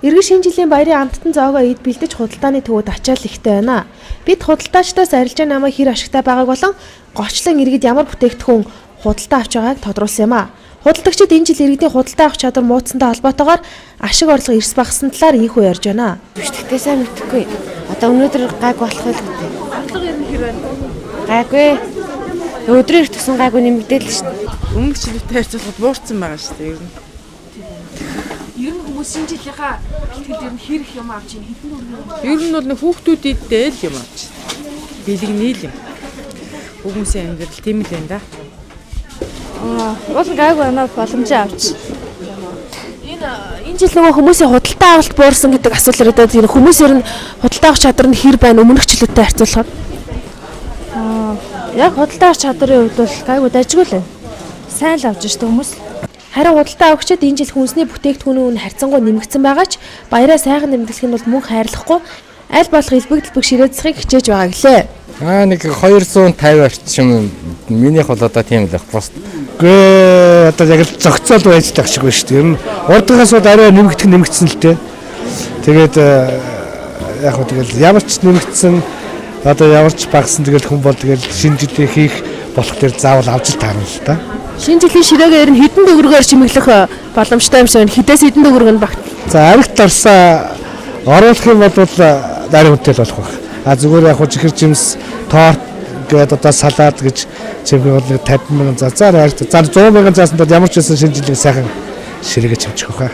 Иргэн шинэ жилийн баярын амттан зоогоо эд бэлдэж худалдааны төвөд ачаал ихтэй байна. Бид худалдаачдаас арилжаа намаа хэр ашигтай байгааг болон гочлон иргэд ямар бүтээгдэхүүн худалдаа авч байгааг тодруулсан юм а. Худалдагчид энэ жил иргэдийн худалдаа авах чадвар муудсантай холбоотойгоор ашиг орлого эрс багассан талаар ийхүү ярьж байна. Бичлэгтэй сайн мэдхгүй. Одоо өнөөдөр гайг болох байлгүй. Орлого ер нь хэр байна? Гайгүй. Өдрөөр төсөн гайгүй нэмэгдээл шүү дээ. Өмнөх жилтэй харьцуулахад буурсан байгаа шүү дээ ер нь. Ер нь хүмүүс энэ жилийнхаа бэлтгэл ер нь хэр их юм авч ийн хэдэн өргөн. Ер нь бол нэг хүүхдүүдтэй л юм авч. Бэлэгнээл юм. Хүмүүсийн амьдрал тийм л байна да. Уул гайгүй байна боломжтой авч. Энэ жил нөгөө хүмүүсийн худалдаа авалт буурсан гэдэг асуулт ирээд байна. Хүмүүс ер нь худалдаа авах чадвар нь хэр байна өмнөх жилүүтэй харьцуулахад? Яг худалдаа авах чадрын хувьд бол гайгүй дайггүй л. Сайн л авч штэ хүмүүс. Харин худалдаа авагчид энэ жил хүнсний бүтээгдэхүүнийн үн харьцангуй нэмэгдсэн байгаа ч баяраа сайхан нэмэгдэх нь бол мөн хайрлахгүй аль болох элбэг ширээцхийг хичээж байгаа гэлээ. Нэг 250 орчим минийх бол одоо тийм л байх пост. Гээ одоо яг л зохицол байж тах шиг байна шүү дээ. Ер нь урдгаас бол арай нэмэгдсэн л дээ. Тэгээд яг хөө тэгэл ямар ч нэмэгдсэн одоо ямар ч багсан тэгэл хүн бол тэгэл шинэ жилээ хийх болох дээр заавал авч таарна л да. Шинэ жилийн ширээгээр нь хэдэн төгрөгөөр чимэглэх боломжтой юм шиг хэдээс хэдэн төгрөг нь багт. За аригт орсоо оруулах юм бол нарийн үнэтэй болох байх. Зүгээр яг хөө чихэр жимс торт гэдэг одоо салаад гэж чимээ бол 50,000 за 100,000 заасан дээр ямар ч байсан шинэ жилийн сайхан ширээгээ чимчих واخа.